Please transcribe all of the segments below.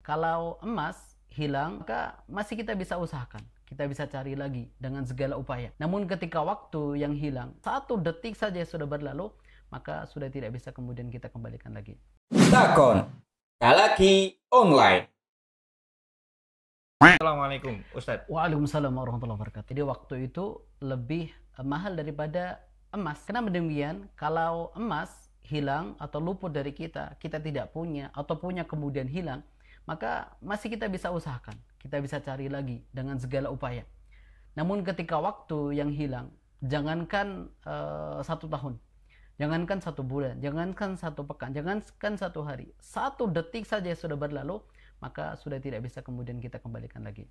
kalau emas hilang, maka masih kita bisa usahakan. Kita bisa cari lagi dengan segala upaya. Namun ketika waktu yang hilang, 1 detik saja sudah berlalu, maka sudah tidak bisa kemudian kita kembalikan lagi. Takon, lagi online. Assalamualaikum Ustadz. Waalaikumsalam warahmatullahi wabarakatuh. Jadi waktu itu lebih mahal daripada emas. Kenapa demikian? Kalau emas hilang atau luput dari kita, kita tidak punya atau punya kemudian hilang, maka masih kita bisa usahakan. Kita bisa cari lagi dengan segala upaya. Namun ketika waktu yang hilang, jangankan 1 tahun, jangankan 1 bulan, jangankan 1 pekan, jangankan 1 hari, 1 detik saja sudah berlalu, maka sudah tidak bisa kemudian kita kembalikan lagi.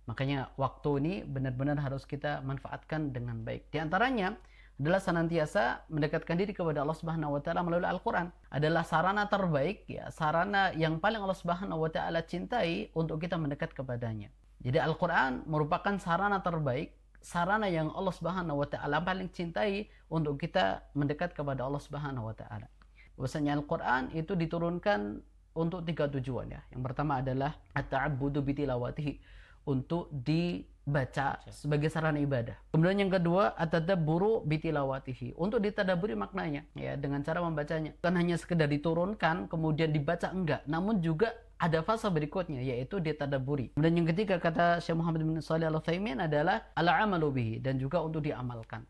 Makanya waktu ini benar-benar harus kita manfaatkan dengan baik. Di antaranya adalah senantiasa mendekatkan diri kepada Allah Subhanahu wa taala melalui Al-Qur'an. Adalah sarana terbaik, ya, sarana yang paling Allah Subhanahu wa taala cintai untuk kita mendekat kepadanya. Jadi Al-Qur'an merupakan sarana terbaik, sarana yang Allah Subhanahu wa taala paling cintai untuk kita mendekat kepada Allah Subhanahu wa taala. Bahwasanya Al-Qur'an itu diturunkan untuk 3 tujuan, ya. Yang pertama adalah at-ta'abbudu bitilawatihi, untuk dibaca sebagai sarana ibadah. Kemudian yang kedua, at-tadabburu bitilawatihi, untuk ditadaburi maknanya, ya, dengan cara membacanya. Bukan hanya sekedar diturunkan kemudian dibaca, enggak, namun juga ada fase berikutnya, yaitu ditadaburi. Kemudian yang ketiga, kata Syekh Muhammad bin Shalih Al-Utsaimin, adalah al-amalu bihi, dan juga untuk diamalkan.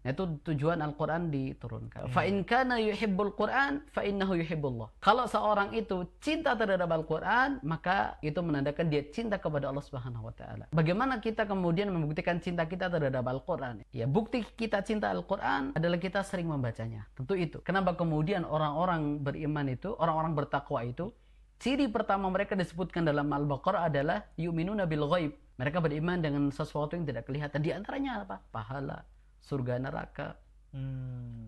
Nah, itu tujuan Al-Quran diturunkan. Fa in kana yuhibbul Quran fa innahu yuhibbullah. Kalau seorang itu cinta terhadap Al-Quran, maka itu menandakan dia cinta kepada Allah Subhanahu wa taala. Bagaimana kita kemudian membuktikan cinta kita terhadap Al-Quran? Ya, bukti kita cinta Al-Quran adalah kita sering membacanya. Tentu itu. Kenapa kemudian orang-orang beriman itu, orang-orang bertakwa itu, ciri pertama mereka disebutkan dalam Al-Baqarah adalah yu'minuna bil ghaib. Mereka beriman dengan sesuatu yang tidak kelihatan. Di antaranya apa? Pahala, surga, neraka.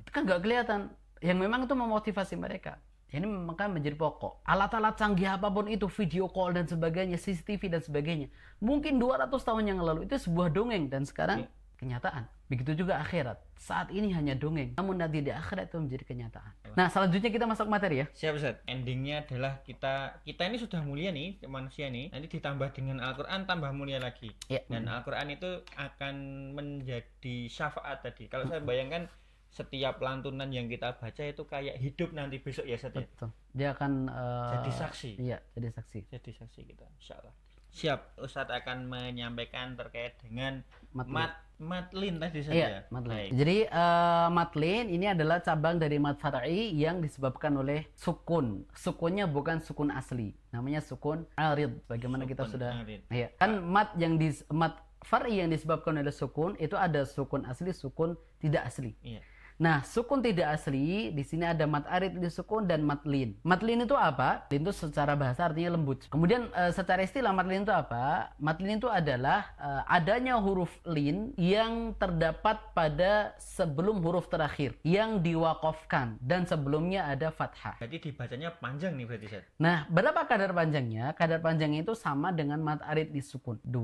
Itu kan nggak kelihatan. Yang memang itu memotivasi mereka. Ini maka menjadi pokok. Alat-alat canggih apapun itu, video call dan sebagainya, CCTV dan sebagainya, mungkin 200 tahun yang lalu itu sebuah dongeng, dan sekarang kenyataan. Begitu juga akhirat. Saat ini hanya dongeng, namun nanti di akhirat itu menjadi kenyataan. Nah, selanjutnya kita masuk materi, ya. Siap Ustaz. Endingnya adalah kita ini sudah mulia nih, manusia nih. Nanti ditambah dengan Al-Quran tambah mulia lagi. Ya. Dan Al-Quran itu akan menjadi syafaat tadi. Kalau saya bayangkan setiap lantunan yang kita baca itu kayak hidup nanti besok, ya Ustaz. Betul. Dia akan jadi saksi. Iya, jadi saksi. Jadi saksi kita, insyaallah. Siap, Ustadz akan menyampaikan terkait dengan matlin tadi saja. Iya, matlin. Jadi matlin ini adalah cabang dari mad far'i yang disebabkan oleh sukun. Sukunnya bukan sukun asli, namanya sukun arid. Bagaimana kita sudah, ya, kan mad far'i yang disebabkan oleh sukun itu ada sukun asli, sukun tidak asli. Iya. Nah, sukun tidak asli di sini ada mad arid di sukun dan matlin. Matlin itu apa? Matlin itu secara bahasa artinya lembut. Kemudian secara istilah matlin itu apa? Matlin itu adalah adanya huruf lin yang terdapat pada sebelum huruf terakhir yang diwakafkan dan sebelumnya ada fathah. Jadi dibacanya panjang nih berarti, Ustaz. Nah, berapa kadar panjangnya? Kadar panjangnya itu sama dengan mad arid di sukun. 2,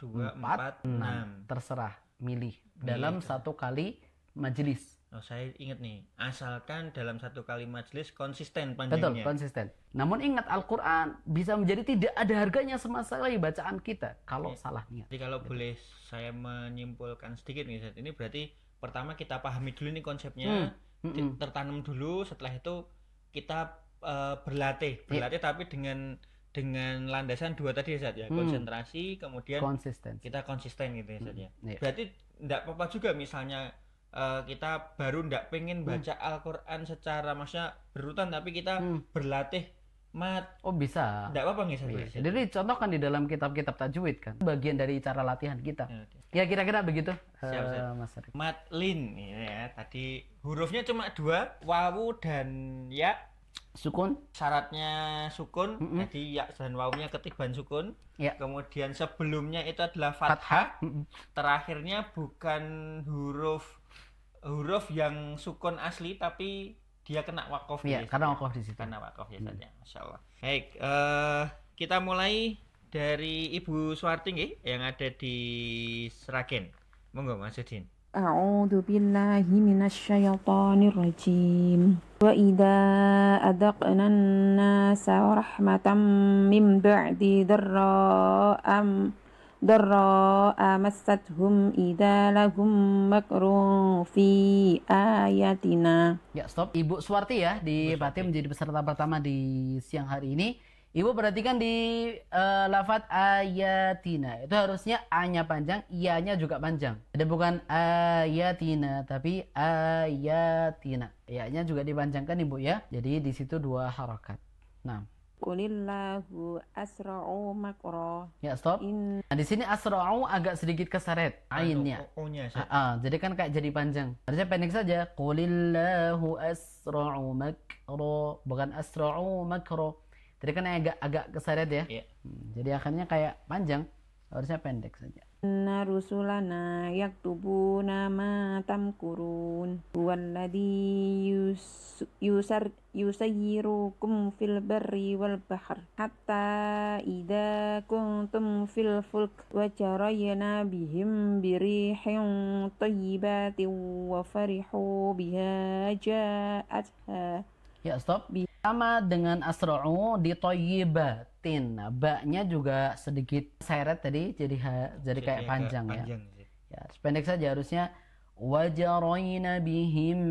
4, 6. Terserah, milih dalam 1 kali majelis. Oh, saya ingat nih, asalkan dalam 1 kali majelis konsisten panjangnya. Betul, konsisten. Namun ingat, Al-Quran bisa menjadi tidak ada harganya sama sekali bacaan kita kalau salah niat. Jadi kalau boleh saya menyimpulkan sedikit nih, Ustaz, ini berarti pertama kita pahami dulu nih konsepnya, tertanam dulu, setelah itu kita berlatih tapi dengan landasan 2 tadi, Ustaz, ya. Konsentrasi, kemudian kita konsisten gitu, ya, Ustaz, ya. Berarti enggak apa-apa juga misalnya kita baru ndak pengen baca Al-Quran secara maksudnya berurutan, tapi kita berlatih mat. Oh, bisa. Ndak apa-apa nih. Jadi contohkan di dalam kitab-kitab tajwid, kan bagian dari cara latihan kita. Ya, kira-kira begitu. Siap, Mas Arif. Matlin ya, tadi hurufnya cuma 2, wawu dan ya. Sukun. Syaratnya sukun. Jadi ya dan wawunya ketiban sukun. Ya. Kemudian sebelumnya itu adalah fathah. Terakhirnya bukan huruf yang sukun asli, tapi dia kena wakaf. Iya, karena wakaf di situ. Karena wakaf ya saja, masyaallah. Baik, kita mulai dari Ibu Suwarti nggih, yang ada di Sragen. Monggo Mas Udin. أعوذ بالله من الشيطان الرجيم وإذا أذقنا الناس رحمة من بعد ضراء مستهم إذا لهم مكر في آياتنا. Ya, stop. Ibu Suwarti ya di Pati menjadi peserta pertama di siang hari ini. Ibu perhatikan di lafadz ayatina. Itu harusnya A-nya panjang, I-nya juga panjang. Jadi bukan ayatina, tapi ayatina. Ya-nya juga dipanjangkan Ibu ya. Jadi di situ 2 harakat. Nah, Qulillahu asra'u makra. ya stop. Nah, di sini asra'u agak sedikit keseret ainnya. O-nya Jadi kan kayak jadi panjang. Harusnya pendek saja. Qulillahu asra'u makra, bukan asra'u makra. Jadi kan agak keseret ya. Iya. Jadi akhirnya kayak panjang. Harusnya pendek saja. Inna rusulana yaktubuna ma tamkurun huwallazi yusayyirukum fil barri wal bahr hatta idza kuntum fil fulk wa jarayna bihim birihin thayyibatin wa farihu biha ja'atha. Ya stop. Sama dengan asra'u di thayyibatin. Nah, ba-nya juga sedikit seret tadi jadi kayak panjang ya. Ya, pendek saja harusnya wajarayna bihim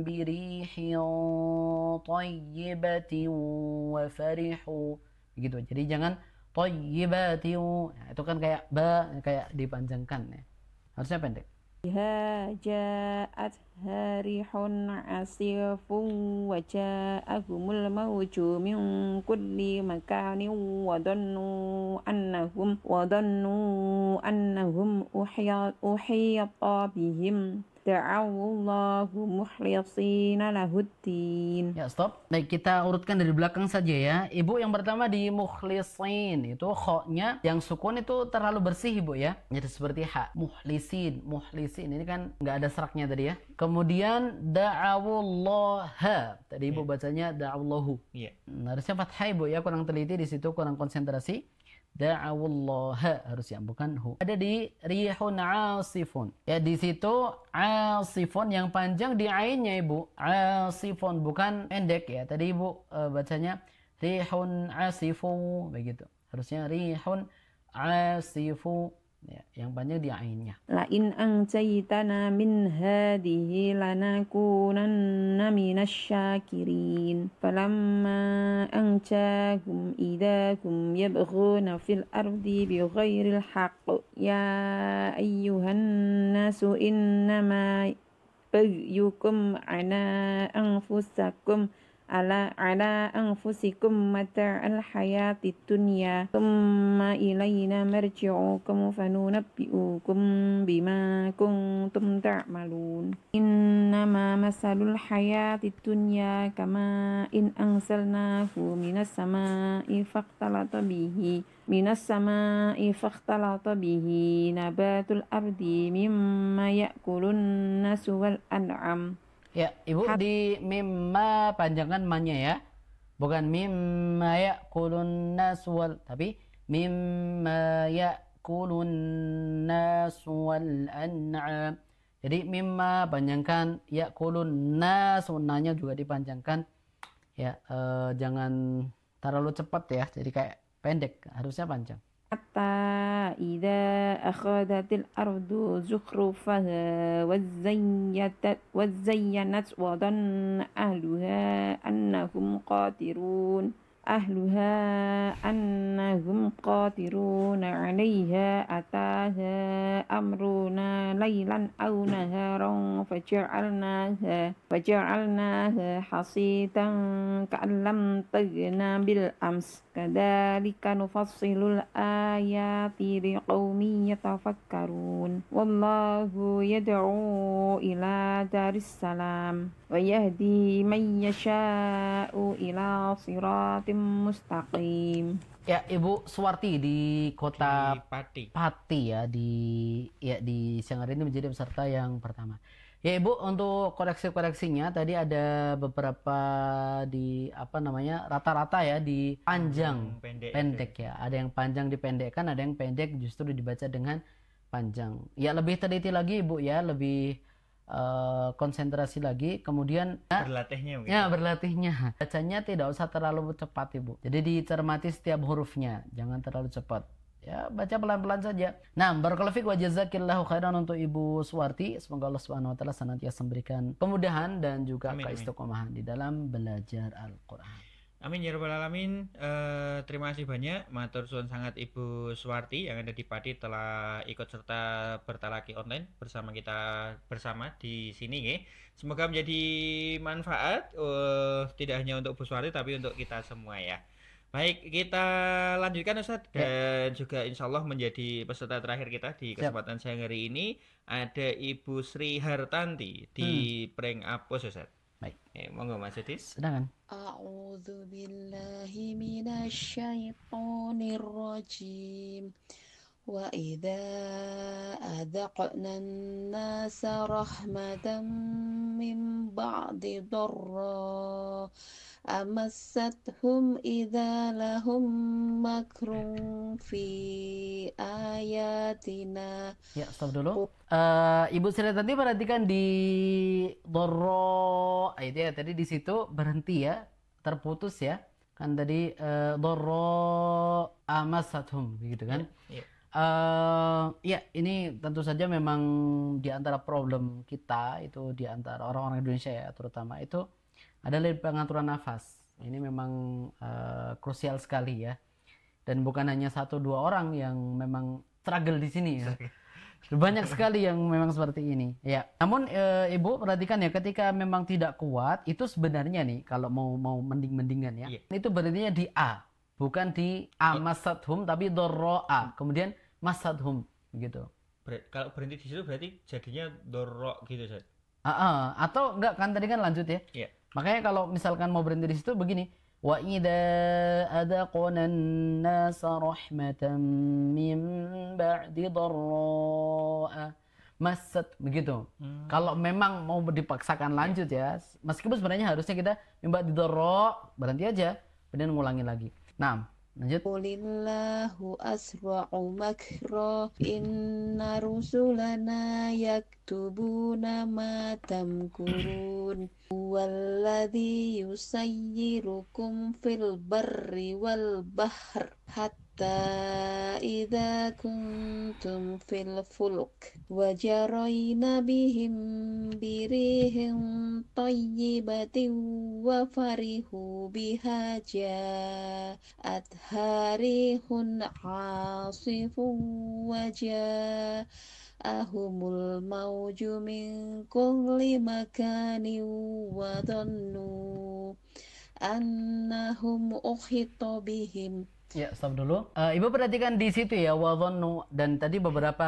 birihin thayyibatin wa farihu. Begitu. Jadi jangan thayyibatin. Nah, itu kan kayak ba kayak dipanjangkan ya. Harusnya pendek. Biha ja'atha rihun asifun wa ja'ahumul mawju min kulli makanin wa dhannu annahum uhiyata bihim da'awallahu mukhlisina lahuddin. Ya stop. Baik, kita urutkan dari belakang saja ya. Ibu yang pertama di mukhlisin itu kho-nya yang sukun itu terlalu bersih Ibu ya. Jadi seperti ha. Mukhlisin ini kan nggak ada seraknya tadi ya. Kemudian da'awallaha. Tadi Ibu bacanya da'awallahu. Iya. Harusnya fathah Ibu ya, kurang teliti di situ, kurang konsentrasi. Da'awallaha harusnya bukan hu. Ada di rihun asifun. Ya di situ asifun yang panjang di ainnya Ibu. Asifun bukan pendek ya. Tadi Ibu bacanya rihun asifu begitu. Harusnya rihun asifu. Ya, yang panjang di ainnya. La in anjaytana min hadhihi lanakunanna minasyakirin. Falamma anjahum idahum yabghuna fil ardi bighairil haqq. Ya ayyuhan nasu innama bagyukum ala anfusakum ala anfusikum mata'al hayatid dunya thumma ilayna marji'ukum fanunabbi'ukum bima kuntum ta'malun. Innama masalul hayatid dunya kama in anzalnahu minas sama'i fakhtalata bihi nabatul ardi mimma ya'kulun nasu wal an'am. Ya, Ibu di mimma panjangan ma-nya ya. Bukan mimma ya'kulun nas wal, tapi mimma ya'kulun nas wal an'am. Jadi mimma panjangkan, ya'kulun nas, sunnahnya juga dipanjangkan. Ya, jangan terlalu cepat ya. Jadi kayak pendek, harusnya panjang. Hatta idza akhadatil ardu zukhrufaha wazayyanat wa dhanna ahluha annahum qadirun 'alayha ataha amruna laylan aw naharan faja'alnaha hasidan ka'an lam taghna bil ams kadzalika nufassilul ayati liqaumin yatafakkarun. Wallahu yad'u ila daris salam wa yahdi man yasha'u ila siratim mustaqim. Ya, Ibu Suwarti di kota Pati ya di siang hari ini menjadi peserta yang pertama. Ya Ibu, untuk koreksi-koreksinya tadi ada beberapa di rata-rata ya di panjang pendek ya. Ada yang panjang dipendekkan, ada yang pendek justru dibaca dengan panjang. Ya lebih teliti lagi Ibu ya, lebih konsentrasi lagi, kemudian berlatihnya ya berlatihnya. Bacanya tidak usah terlalu cepat Ibu. Jadi dicermati setiap hurufnya, jangan terlalu cepat. Ya, baca pelan-pelan saja. Nah, barakallahu fiik wa jazakillahu khairan untuk Ibu Suwarti. Semoga Allah Subhanahu wa taala senantiasa memberikan kemudahan dan juga keistiqomahan di dalam belajar Al-Qur'an. Amin ya rabbal alamin. Terima kasih banyak matur suwun sangat Ibu Suwarti yang ada di Pati telah ikut serta bertalaki online bersama kita bersama di sini nggih. Semoga menjadi manfaat tidak hanya untuk Bu Suwarti tapi untuk kita semua ya. Baik, kita lanjutkan Ustadz dan juga insya Allah menjadi peserta terakhir kita di kesempatan siang hari ini ada Ibu Sri Hartanti di Pring Apus Ustadz. Baik. Monggo Mas Edis. Sedangkan A'udzu billahi minasyaitonir rajim. Wa idza adzaqna an-nasa rahmatan min ba'di dharra amassatuhum idza lahum makrun fi ayatina. Ya, stop dulu. Ibu Sri tadi perhatikan di dorro itu ya, tadi di situ berhenti ya, terputus ya. Kan tadi dorro amasathum gitu kan. Ya, ini tentu saja memang di antara problem kita itu di antara orang-orang Indonesia ya, terutama itu adalah pengaturan nafas. Ini memang krusial sekali ya. Dan bukan hanya 1-2 orang yang memang struggle di sini ya. Banyak sekali yang memang seperti ini. Ya. Namun Ibu perhatikan ya, ketika memang tidak kuat itu sebenarnya nih kalau mau mending-mendingan ya. Itu berarti di A, bukan di amasathum tapi dorro'a. Kemudian masadhum gitu. Kalau berhenti di situ berarti jadinya dorro gitu Ustaz. Atau enggak kan tadi kan lanjut ya. Iya. Makanya kalau misalkan mau berhenti di situ begini, wa idza adaqna an-nasa rahmatan min ba'di dharra massat begitu. Kalau memang mau dipaksakan lanjut ya, meskipun sebenarnya harusnya kita min ba'di dharra berhenti aja, kemudian ngulangi lagi. Nah, lanjut. Qulillahu asra'u makra inna rusulana yaktubuna ma tamkurun walladhi yusayyirukum fil barri wal bahr hatta idza kuntum fil fulk wajarayna bihim birihin tayyibatin wa farihu biha ja'at harihun asifun waja'ahumul mawju min kulli makanin wa dhannu annahum uhita bihim. Ya, stop dulu. Ibu perhatikan di situ ya, wadhannu, dan tadi beberapa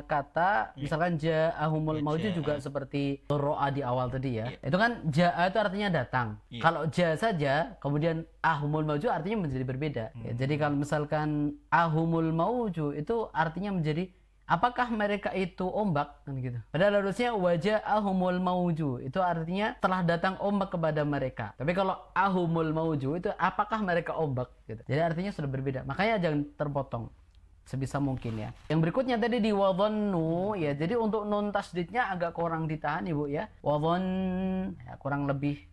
kata misalkan ja'ahumul mauju juga seperti ro'a di awal tadi ya. Itu kan ja'a itu artinya datang. Kalau ja saja kemudian ahumul mauju artinya menjadi berbeda. Ya, jadi kalau misalkan ahumul mauju itu artinya menjadi apakah mereka itu ombak kan gitu. Padahal harusnya waja'ahumul mauju itu artinya telah datang ombak kepada mereka. Tapi kalau ahumul mauju itu apakah mereka ombak gitu. Jadi artinya sudah berbeda. Makanya jangan terpotong sebisa mungkin ya. Yang berikutnya tadi di wadhannu ya. Jadi untuk nun tasdidnya agak kurang ditahan Ibu ya. Wadhan ya, kurang lebih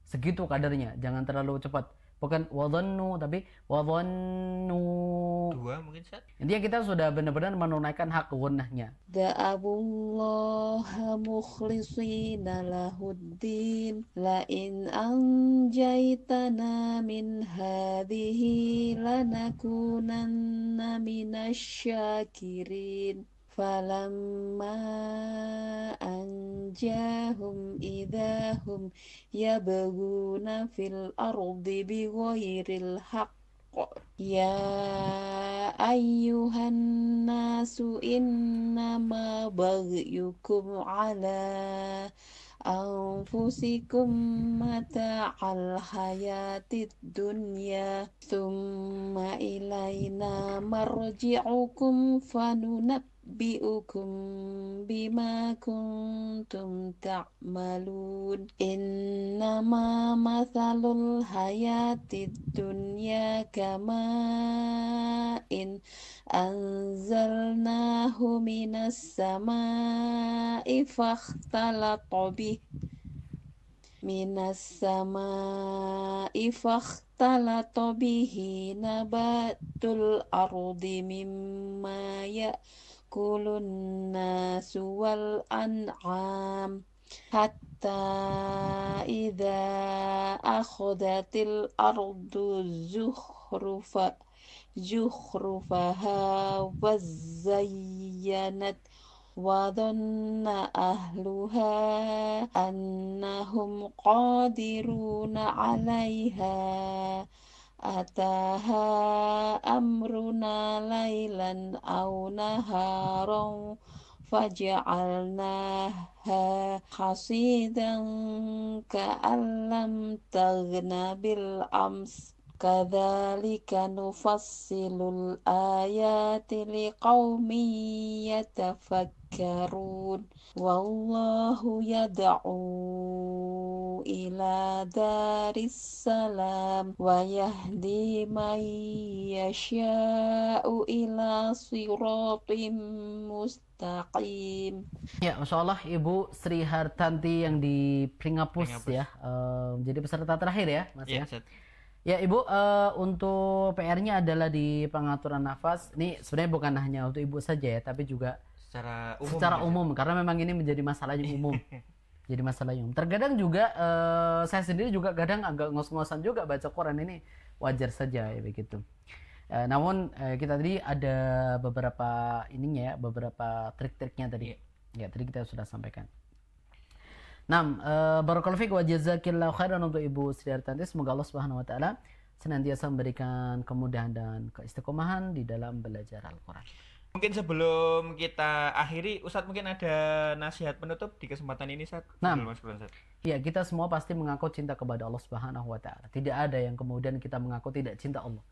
segitu kadarnya. Jangan terlalu cepat. Bukan wadhannu tapi wadhannu. 2 mungkin Ustaz. Intinya kita sudah benar-benar menunaikan hak gunnahnya. Da'abullaha mukhlishina lahuddin la in anjaitana min hadhihi lanakunanna minasyakirin. Falamma anjahum idahum yabghuna fil ardi bighairil haqq. Ya ayyuhan nasu innama baghyukum ala anfusikum mata'al hayatid dunya thumma ilaina marji'ukum unabbi'ukum bima kuntum ta'malun. Innama mathalul hayatid dunya kama in anzalnahu minas sama'i fakhtalata bih bihi nabatul ardi mimma ya'kulun nasu wal an'am hatta idza akhadatil ardu zukhrufaha wa zayyanat wa dhanna ahluha annahum qadiruna 'alaiha ataha amruna laylan aw naharan faja'alnaha hasidan ka'an lam taghna bil ams kadzalika nufassilul ayati liqaumin yatafakkarun. Wallahu yad'u ila daris salam wa yahdi man yasha'u ila siratim mustaqim. Ya, Masya Allah, Ibu Sri Hartanti yang di Pringapus ya, jadi peserta terakhir ya, Mas ya. Ya Ibu, untuk PR-nya adalah di pengaturan nafas. Ini sebenarnya bukan hanya untuk Ibu saja ya, tapi juga secara umum karena memang ini menjadi masalah yang umum. Jadi masalah yang umum. Terkadang juga saya sendiri juga kadang agak ngos-ngosan juga baca Quran, ini wajar saja ya begitu. Namun kita tadi ada beberapa ininya ya, beberapa trik-triknya tadi. Ya, tadi kita sudah sampaikan. Nah, barakallahu fiik wa jazakillahu khairan untuk Ibu Sri Hartanti. Semoga Allah Subhanahu wa taala senantiasa memberikan kemudahan dan keistiqomahan di dalam belajar Al-Qur'an. Mungkin sebelum kita akhiri, Ustadz mungkin ada nasihat penutup di kesempatan ini, Ustadz. Nah, ya, kita semua pasti mengaku cinta kepada Allah Subhanahu wa taala. Tidak ada yang kemudian kita mengaku tidak cinta Allah.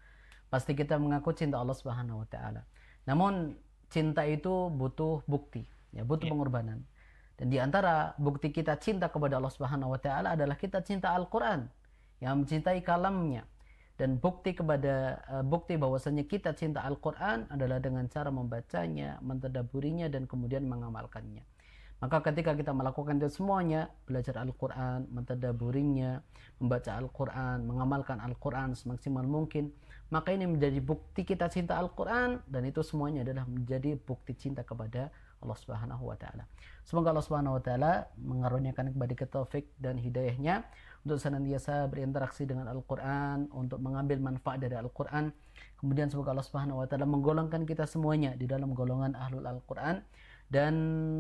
Pasti kita mengaku cinta Allah Subhanahu wa taala. Namun cinta itu butuh bukti, ya, butuh pengorbanan. Dan di antara bukti kita cinta kepada Allah Subhanahu wa taala adalah kita cinta Al-Qur'an, yang mencintai kalamnya. Dan bukti bahwasanya kita cinta Al-Qur'an adalah dengan cara membacanya, mentadabburinya dan kemudian mengamalkannya. Maka ketika kita melakukan itu semuanya, belajar Al-Qur'an, mentadabburinya, membaca Al-Qur'an, mengamalkan Al-Qur'an semaksimal mungkin, maka ini menjadi bukti kita cinta Al-Qur'an, dan itu semuanya adalah menjadi bukti cinta kepada Allah Subhanahu wa taala. Semoga Allah Subhanahu wa taala mengaruniakan kepada kita taufik dan hidayahnya untuk senantiasa berinteraksi dengan Al-Qur'an, untuk mengambil manfaat dari Al-Qur'an. Kemudian semoga Allah Subhanahu wa taala menggolongkan kita semuanya di dalam golongan Ahlul Al-Qur'an. Dan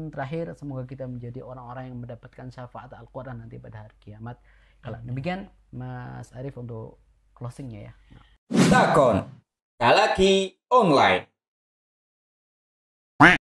terakhir, semoga kita menjadi orang-orang yang mendapatkan syafaat Al-Qur'an nanti pada hari kiamat. Kalau demikian, Mas Arif untuk closingnya ya. Takon Talaki Online.